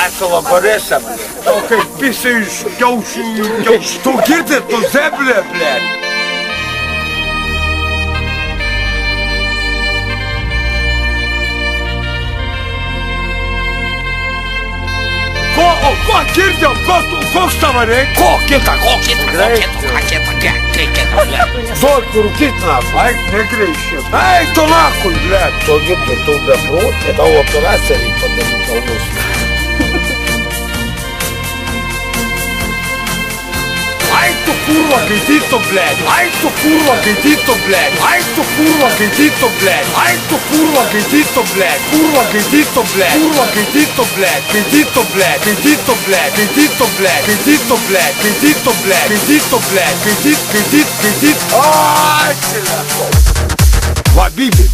Весело Бориса, блядь. Только писаешь кёвшу. Что где-то, то земля, блядь. Ko girdim, ko stavarek? Ko kita, blядь. Зойку руки нахуй. Ай, не грейся. Ай, то нахуй, блядь. То гибнет, то добро, это операция и поднимет колбасу. Ай, то курва, гидито, блядь. Ай, то курва, гидито, блядь. Ай, то курва, гидито, блядь. Ай, то курва, гидито, блядь. Курва, гидито, блядь. Курва, гидито, блядь. Гидито, блядь. Гидито, блядь. Гидито, блядь. Гидито, блядь. Гидито, блядь. Гидито, блядь. Гидит. Ай, сила. Вабиби.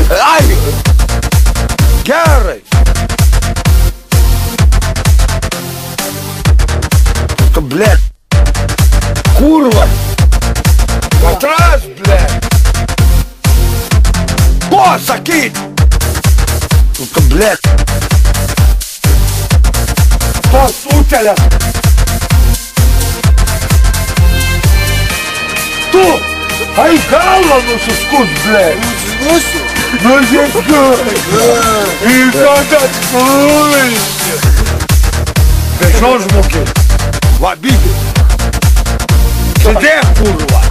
Ай. Гарри. Блядь, курва, матрас, блядь, косаки, сука, блядь, посутеля, tu, ai galva no suskus, blядь, ну здесь, и когда твой, бежишь, муки. Вабиби! Сиди, курва!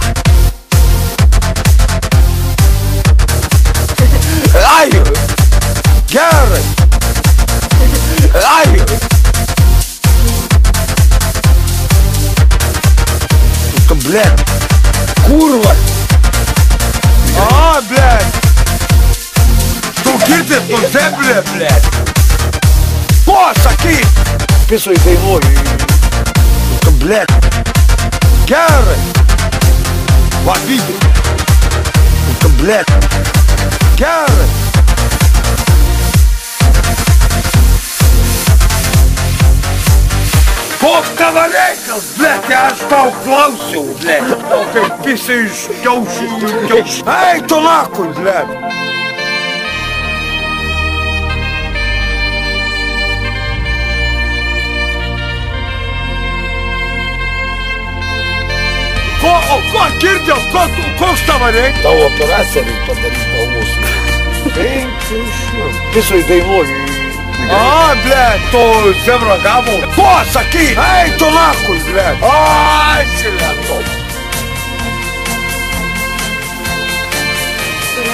Ай! Гарри! Ай! Сука, блядь! Курва! А, блядь! Стуките по земле, блядь! Косаки! Писай дымой. Блядь, Гарри, Вабиби, блядь, Гарри. Бог товарекал, блядь, я стал клаусил, блядь. Только писаешь кёвшу. Эй, то нахуй, блядь. Ko girdim, ko stavarek? Ta operация и поднимет колбасу. Писай дымой. А, блядь, то севрогаму. Косаки! Эй, то нахуй, блядь. Ай, силяток.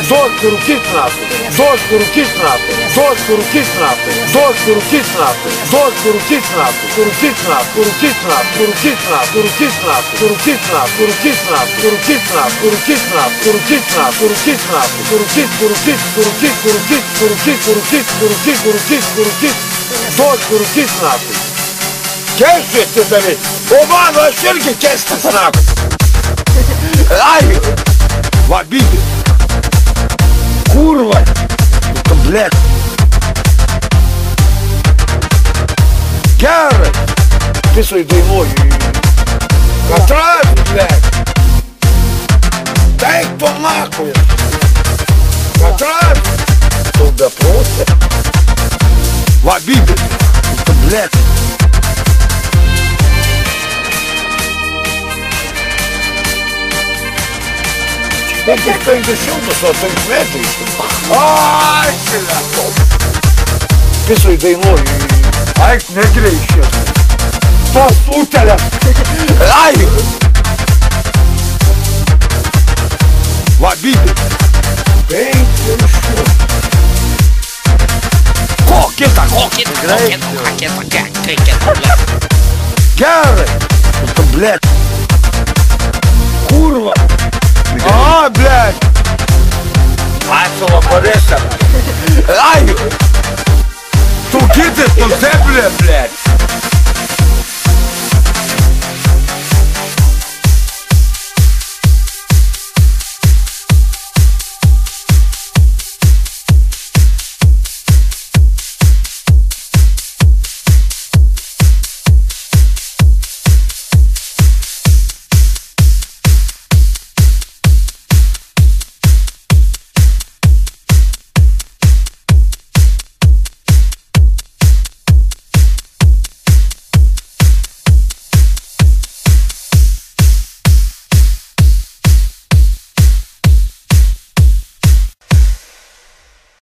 Зойку руки нахуй. Зойку руки нахуй. Зойку руки нахуй. Зойку руки нахуй. Зойку руки нахуй. Руки нахуй. Руки нахуй. Руки нахуй. Руки нахуй. Руки нахуй. Руки нахуй. Руки нахуй. Руки нахуй. Руки нахуй. Руки нахуй. Руки. Зойку руки нахуй. Kes ти, Давид. Оба на ширки кести нахуй. Ай, Вабиби. Курва, сука, блядь. Гарри, Писай дымой. матрас, блядь. Дай кто нахуй. Матрас, Туда просто. Вабиби, сука, блядь. Никто не дошел до 100 метров. Ай, силяток. Писай дымой. Ай, не грейся. Посутеля. Ай. Вабиби. Кокета. Гарри, сука, блядь. Курва. А, блядь. Весело Бориса. Ай. Стуките по земле, блядь.